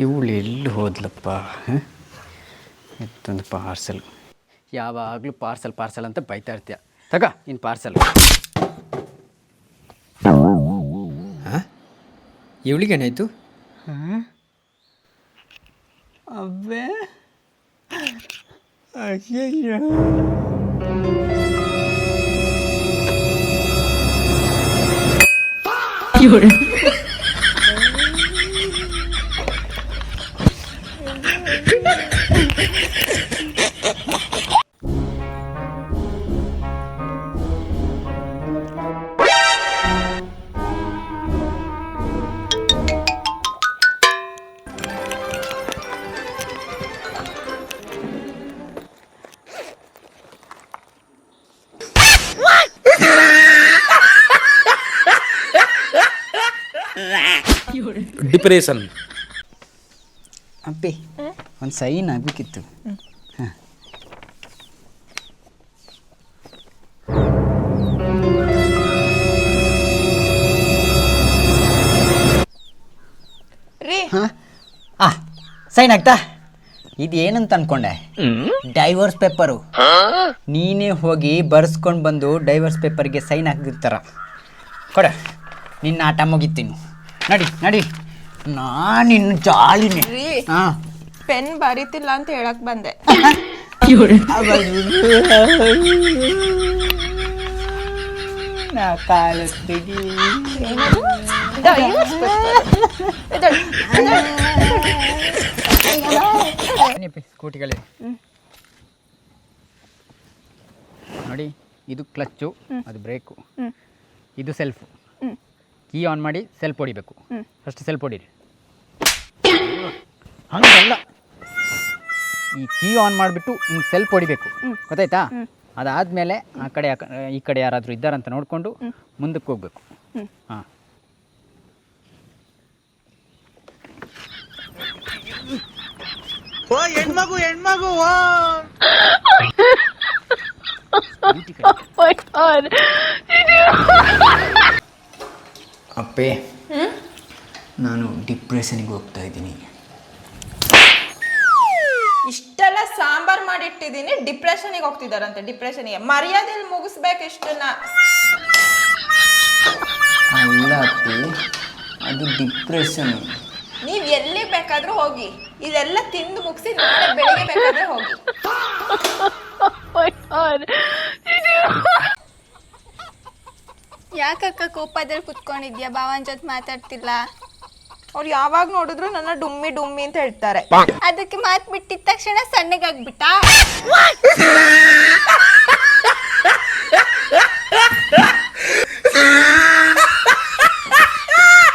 ಇವಳು ಎಲ್ಲಿ ಹೋದ್ಲಪ್ಪ? ಇತ್ತೊಂದು ಪಾರ್ಸಲ್, ಯಾವಾಗಲೂ ಪಾರ್ಸಲ್ ಅಂತ ಬೈತಾ ಇರ್ತೀಯ. ತಗ ಇನ್ನು ಪಾರ್ಸಲ್. ಇವಳಿಗೇನಾಯಿತು? ಅವ್ವೇ ಅಯ್ಯಯ್ಯೋ, ಡಿಪ್ರೆಷನ್. ಅಪ್ಪಿ ಒಂದು ಸೈನ್ ಆಗಬೇಕಿತ್ತು. ಸೈನ್ ಆಗ್ತಾ? ಇದು ಏನಂತ ಅನ್ಕೊಂಡೆ? Divorce paper. ನೀನೇ ಹೋಗಿ ಬರ್ಸ್ಕೊಂಡು ಬಂದು ಡೈವರ್ಸ್ ಪೇಪರ್ಗೆ ಸೈನ್ ಹಾಕಿರ್ತಾರ. ಕೊಡ, ನಿನ್ನ ಆಟ ಮುಗಿತೀನಿ. ನಡಿ ನಡಿ, ನಾನಿನ್ನು ಜಾಲಿನೇ. ಪೆನ್ ಬರೀತಿಲ್ಲ ಅಂತ ಹೇಳಕ್ ಬಂದೆ. ನಾ ಕಾಲಿಸ್ತೀನಿ. ಸ್ಕೂಟಿಗಳೇ ನೋಡಿ, ಇದು ಕ್ಲಚ್ಚು, ಅದು ಬ್ರೇಕು, ಇದು ಸೆಲ್ಫು. ಕೀ ಆನ್ ಮಾಡಿ ಸೆಲ್ಫ್ ಹೊಡಿಬೇಕು. ಫಸ್ಟ್ ಸೆಲ್ಫ್ ಹೊಡೀರಿ. ಹಂಗಲ್ಲ, ಈ ಕೀ ಆನ್ ಮಾಡಿಬಿಟ್ಟು ಹಿಂಗೆ ಸೆಲ್ಫ್ ಹೊಡಿಬೇಕು, ಗೊತ್ತಾಯ್ತಾ? ಅದಾದಮೇಲೆ ಆ ಕಡೆ ಈ ಕಡೆ ಯಾರಾದರೂ ಇದ್ದಾರಂತ ನೋಡಿಕೊಂಡು ಮುಂದಕ್ಕೆ ಹೋಗ್ಬೇಕು. ಹಾಂ, ಹೆಣ್ಮಗು ಅಪ್ಪೇ, ನಾನು ಡಿಪ್ರೆಷನ್ಗೆ ಹೋಗ್ತಾ ಇದ್ದೀನಿ. ಇಷ್ಟೆಲ್ಲ ಸಾಂಬಾರ್ ಮಾಡಿಟ್ಟಿದ್ದೀನಿ, ಡಿಪ್ರೆಷನ್ಗೆ ಹೋಗ್ತಿದಾರಂತೆ. ಡಿಪ್ರೆಷನ್ಗೆ ಮರ್ಯಾದೆಯಲ್ಲಿ ಮುಗಿಸ್ಬೇಕು ಇಷ್ಟನ್ನ. ಅಲ್ಲ ಅಪ್ಪಿ, ಅದು ಡಿಪ್ರೆಷನ್. ನೀವ್ ಎಲ್ಲಿ ಬೇಕಾದ್ರೂ ಹೋಗಿ, ಇದೆಲ್ಲ ತಿಂದು ಮುಗಿಸಿ ನಾಳೆ ಬೆಳಿಗ್ಗೆ ಬೇಕಾದ್ರೆ ಹೋಗಿ. ಯಾಕಕ್ಕ ಕೋಪದಲ್ಲಿ ಕುತ್ಕೊಂಡಿದ್ಯಾ? ಭಾವನ್ ಜೊತೆ ಮಾತಾಡ್ತಿಲ್ಲ? ಅವ್ರು ಯಾವಾಗ ನೋಡಿದ್ರು ನನ್ನ ಡುಮ್ಮಿ ಡುಮ್ಮಿ ಅಂತ ಹೇಳ್ತಾರೆ. ಅದಕ್ಕೆ ಮಾತ್ ಬಿಟ್ಟಿದ ತಕ್ಷಣ ಸಣ್ಣಗಾಗ್ಬಿಟ್ಟ.